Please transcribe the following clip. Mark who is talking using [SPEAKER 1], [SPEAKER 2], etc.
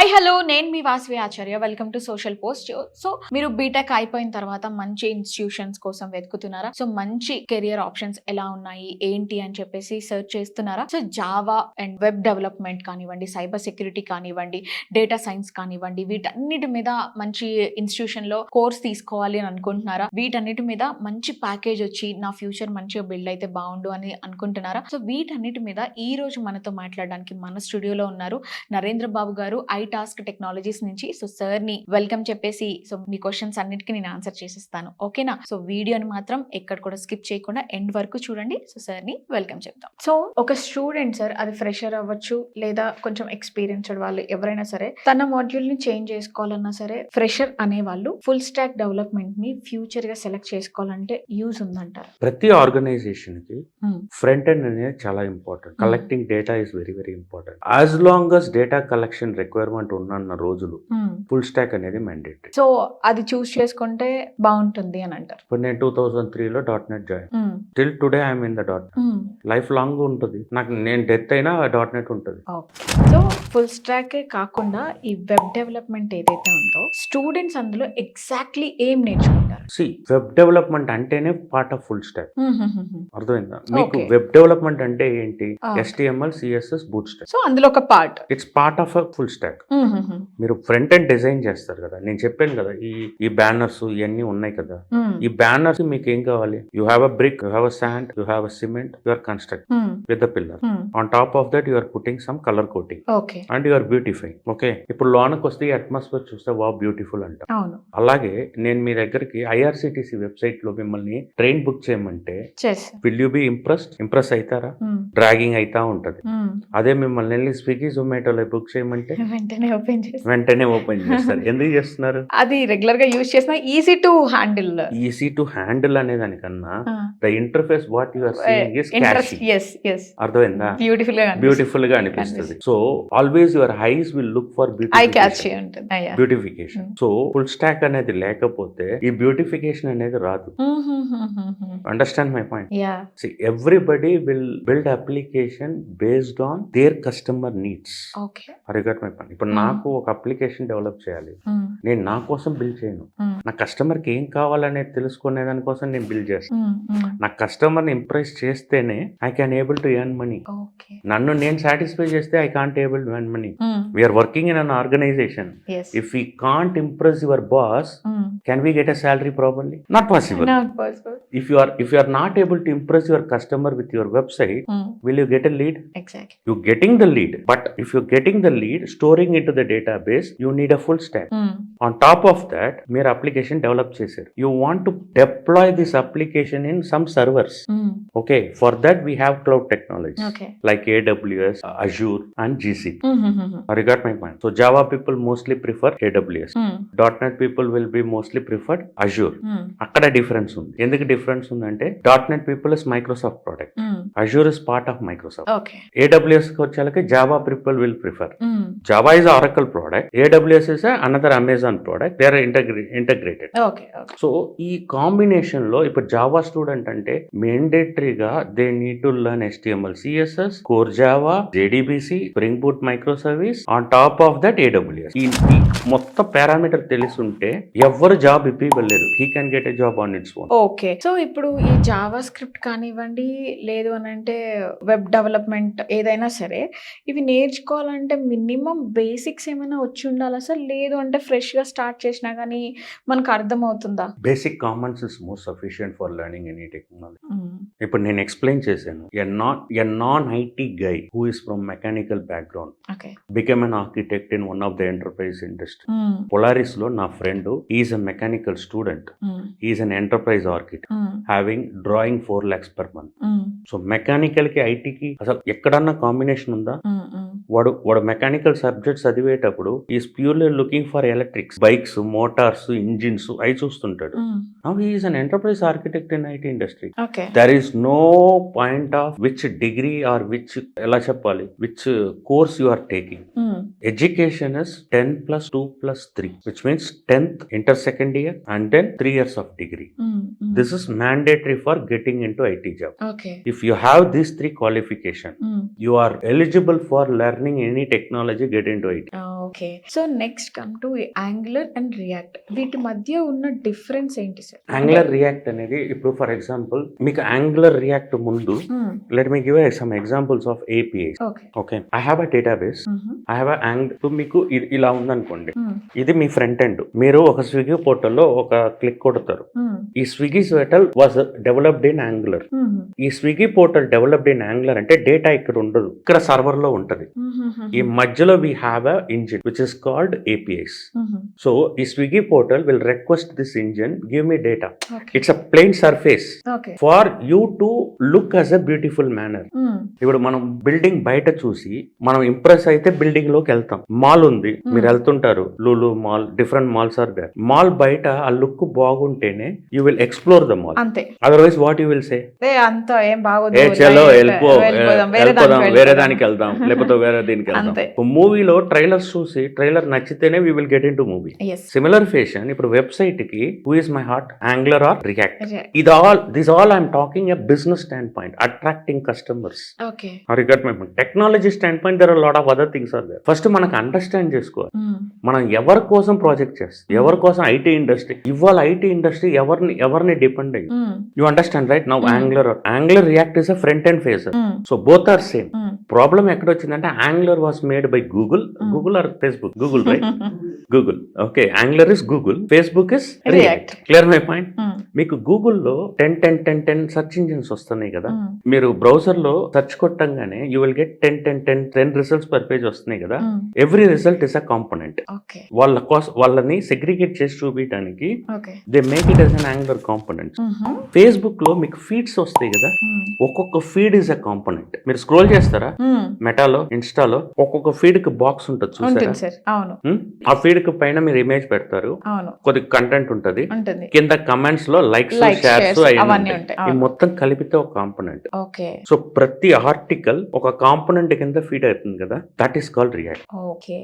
[SPEAKER 1] Hi hello నేను మీ Vasavi Acharya welcome to social post. So మీరు బీటెక్ అయిపోయిన తర్వాత మంచి ఇన్స్టిట్యూషన్స్ కోసం వెతుకుతున్నారా? సో మంచి కెరియర్ ఆప్షన్స్ ఎలా ఉన్నాయి ఏంటి అని చెప్పేసి సెర్చ్ చేస్తున్నారా? So Java and web development కానివ్వండి, సైబర్ సెక్యూరిటీ కానివ్వండి, డేటా సైన్స్ కానివ్వండి, వీటన్నిటి మీద మంచి ఇన్స్టిట్యూషన్ లో కోర్స్ తీసుకోవాలి అని అనుకుంటున్నారా? వీటన్నిటి మీద మంచి ప్యాకేజ్ వచ్చి నా ఫ్యూచర్ మంచిగా బిల్డ్ అయితే బాగుండు అని అనుకుంటున్నారా? సో వీటన్నిటి మీద ఈ రోజు మనతో మాట్లాడడానికి మన స్టూడియోలో ఉన్నారు నరేంద్ర బాబు గారు, టాస్క్ టెక్నాలజీస్ నుంచి. సో సార్ ని వెల్కమ్ చెప్పేసి సో మీ క్వశ్చన్స్ అన్నిటికీ నేను ఆన్సర్ చేసిస్తాను, ఓకేనా? సో వీడియోని మాత్రం ఎక్కడ కూడా స్కిప్ చేయకుండా ఎండ్ వరకు చూడండి. సో సార్ ని వెల్కమ్ చెప్తాం. సో ఒక స్టూడెంట్ సార్, అది ఫ్రెషర్ అవ్వచ్చు లేదా కొంచెం ఎక్స్పీరియన్స్డ్ వాళ్ళు ఎవరైనా సరే, తన మాడ్యూల్ ని చేంజ్ చేసుకోవాలన్నా సరే, ఫ్రెషర్ అనే వాళ్ళు ఫుల్ స్టాక్ డెవలప్మెంట్ ని ఫ్యూచర్ గా సెలెక్ట్ చేసుకోవాలంటే యూజ్ ఉందంటారు?
[SPEAKER 2] ప్రతి ఆర్గనైజేషన్ కి ఫ్రంట్ ఎండ్ అనేది చాలా important. Collecting data is very very important. As long as data collection requirement ఉన్న రోజులు ఫుల్ స్టాక్ అనేది మ్యాండేటరీ.
[SPEAKER 1] సో అది చూస్ చేసుకుంటే బాగుంటుంది అని అంటారు.
[SPEAKER 2] ఇప్పుడు నేను 2003లో .NET join, till today I'm in the .NET. Life long ఉంటుంది నాకు, నేను డెత్ అయినా .NET ఉంటుంది.
[SPEAKER 1] సో ఫుల్ స్టాక్ కాకుండా ఈ వెబ్ డెవలప్మెంట్ ఏదైతే ఉందో స్టూడెంట్స్ అందులో ఎగ్జాక్ట్లీ ఏం నేర్చుకుంటారు?
[SPEAKER 2] వెబ్ డెవలప్మెంట్ అంటేనే పార్ట్ ఆఫ్ ఫుల్ స్టాక్. అర్థమైందా మీకు? వెబ్ డెవలప్మెంట్ అంటే ఏంటి? HTML, CSS, Bootstrap.
[SPEAKER 1] సో అందులో ఒక part,
[SPEAKER 2] it's part of full stock. మీరు ఫ్రంట్ ఎండ్ డిజైన్ చేస్తారు కదా, నేను చెప్పాను కదా, ఈ బ్యానర్స్ ఇవన్నీ ఉన్నాయి కదా. ఈ బ్యానర్స్ మీకు ఏం కావాలి? You have a brick, you have a sand, you have a cement, you are construct with the pillar. On top of that you are putting some colour coating and you are beautifying. Okay, ఇప్పుడు లోనకి వస్తే ఈ atmosphere చూస్తే వా beautiful అంట. అలాగే నేను మీ దగ్గరికి IRCTC వెబ్సైట్ లో మిమ్మల్ని ట్రైన్ బుక్ చేయమంటే విల్ యూ బి ఇంప్రెస్ అవుతారా? డ్రాగింగ్ అయితా ఉంటది. అదే మిమ్మల్ని వెళ్ళి స్విగ్గీ జొమాటోలో బుక్ చేయమంటే వెంటనే ఓపెన్ చేస్తారు. ఎందుకు చేస్తున్నారు?
[SPEAKER 1] అది రెగ్యులర్ గా యూజ్ చేసిన ఈజీ టు హ్యాండిల్
[SPEAKER 2] అనే దానికన్నా the interface what you are seeing is catchy. అర్థమైందా? బ్యూటిఫుల్ గా అనిపిస్తుంది. So always your eyes will look for beautification. So full stack అనేది లేకపోతే ఈ బ్యూటిఫికేషన్ అనేది రాదు. Understand my point? Everybody will build application based on their customer needs. ఇప్పుడు నాకు ఒక అప్లికేషన్ డెవలప్ చేయాలి, నేను నా కోసం బిల్డ్ చేయను. నా కస్టమర్ కి ఏం కావాలనేది తెలుసుకునే దానికోసం నేను బిల్డ్ చేస్తాను. నా కస్టమర్ ని ఇంప్రెస్ చేస్తేనే I can able to earn money. నన్ను నేను సాటిస్ఫై చేస్తే I can't able to earn money. We are working in an organization. If we can't impress your boss, can we get a salary properly? Not possible. If you are not able to impress your customer with your website, will you get a lead?
[SPEAKER 1] Exactly.
[SPEAKER 2] You getting the lead, but if you're getting the lead, storing into the database, you need a full stack. On top of that, mere application develop chesaru. You want to deploy this application in some servers. Okay, for that we have cloud technology like AWS, Azure and GCP. You got my point? So Java people mostly prefer AWS. .NET people will be mostly preferred Azure. అక్కడ difference ఉంది. ఎందుకు difference ఉందంటే .NET people is Microsoft product, Azure is part of Microsoft. AWS కి వచ్చేలకి Java people will prefer. Java is Oracle product, AWS is another Amazon product. They are integrated. So ఈ combination లో ఇప్పుడు Java student అంటే మెండేటరీగా they need to learn HTML, CSS, core Java, JDBC, spring boot micro service, on top of that AWS. ఈ మొత్తం parameter తెలిసుంటే ఎవరు job ఇవ్వలేదు. He can get a job on its own.
[SPEAKER 1] Okay, so ఇప్పుడు ఈ Java script కానివ్వండి, లేదు అని అంటే వెబ్ డెవలప్మెంట్ ఏదైనా సరే, ఇవి నేర్చుకోవాలంటే మినిమం బేసిక్స్ ఏమైనా వచ్చి ఉండాలా సార్? లేదు అంటే ఫ్రెష్ గా స్టార్ట్ చేసినా గానీ మనకు అర్థమవుతుందా?
[SPEAKER 2] Basic common sense most sufficient for learning any technology. ఇప్పుడు నేను ఎక్స్ప్లెయిన్ చేశాను. ఎ non IT guy who is from mechanical background became an architect in one of the enterprise industry. Polaris లో నా friend, he is a mechanical student, he is an enterprise architect having drawing 4 lakhs per month. So mechanical కి IT కి అసలు ఎక్కడన్నా combination ఉందా? వాడు mechanical subjects చదివేటప్పుడు is purely looking for electrics, bikes, motors, engines అవి చూస్తుంటాడు. Now he is an enterprise architect in IT industry. There is no point of which degree or which, ఎలా చెప్పాలి, which course you are taking. Education is 10+2+3, which means 10th inter second year and then 3 years of degree. This is mandatory for getting into IT job. If you have these 3 qualification, you are eligible for learn learning any technology, get into it.
[SPEAKER 1] Okay. So next come to angular and react. వీటి మధ్య ఉన్న difference ఏంటి sir?
[SPEAKER 2] Angular react అనేది ఇప్పుడు for example మీకు angular react ముందు let me give some examples of APIs.
[SPEAKER 1] Okay.
[SPEAKER 2] Okay, I have a database, I have ఇప్పుడు మీకు ఇలా ఉందనుకోండి, ఇది మీ ఫ్రంట్ ఎండ్. మీరు ఒక స్విగ్గీ పోర్టల్లో ఒక క్లిక్ కొడతారు. ఈ Swiggy portal was developed in Angular. ఈ Swiggy portal developed in Angular అంటే డేటా ఇక్కడ ఉండదు, ఇక్కడ సర్వర్ లో ఉంటది. ఈ మధ్యలో we have a engine which is called APIs. So ఈ Swiggy portal will request this engine, give me data. It's a plain surface for you to look as a beautiful manner. ఇప్పుడు మనం building బయట చూసి మనం impress అయితే building లోకి వెళ్తాం. Mall ఉంది, మీరు వెళ్తుంటారు, Lulu mall, different malls are there. Mall బయట ఆ లుక్ బాగుంటేనే you will explore the mall.
[SPEAKER 1] అంతే.
[SPEAKER 2] Otherwise what you will say,
[SPEAKER 1] అంత ఏం బాగోదు,
[SPEAKER 2] చలో వెళ్ళిపోదాం, వేరే దానికి వెళ్దాం, లేకపోతే వేరే దీనికి వెళ్దాం. మూవీలో ట్రైలర్స్ చూసి ట్రైలర్ నచ్చితేనే we will get into movie. Similar fashion ఇప్పుడు వెబ్సైట్ కి who is my heart, Angular or React. This all I'm talking a business standpoint, attracting customers. Or you got my point. Technology standpoint, there are a lot of other things are there. First మనకు understand చేసుకోవాలి, మనం ఎవరి కోసం project చేస్తాం, ఎవరి కోసం IT industry. ఇవాళ IT industry ఎవరిని డిపెండ్ అయ్యి. You understand right now. Angular React is a front end face. So both are same. Problem ఎక్కడ వచ్చిందంటే Angular was made by Google or Facebook. Google right, Google. Okay, Angular is Google, Facebook is React. Clear my point. మీకు గూగుల్లో 10 search engines వస్తున్నాయి కదా, మీరు browser లో search కొట్టంగానే you will get 10 results per page వస్తున్నాయి కదా. Every result is a component. వాళ్ళని సెగ్రిగేట్ చేసి చూపించడానికి they make it as an angular component. Facebook లో మీకు ఫీడ్స్ వస్తాయి కదా, ఒక్కొక్క ఫీడ్ ఇస్ అ కాంపోనెంట్. మీరు స్క్రోల్ చేస్తారా మెటాలో, ఇన్స్టాలో, ఒక్కొక్క ఫీడ్ కి బాక్స్ ఉంటుంది చూసారా? ఆ ఫీడ్ కి పైన మీరు ఇమేజ్ పెడతారు, కొద్ది కంటెంట్ ఉంటది, కింద కమెంట్స్ లో లైక్స్, షేర్స్ అవన్నీ ఉంటాయి. ఈ మొత్తం కలిపితే ఒక కాంపోనెంట్. సో ప్రతి ఆర్టికల్ ఒక కాంపోనెంట్ కింద ఫీడ్ అవుతుంది కదా, that is called react.
[SPEAKER 1] Okay.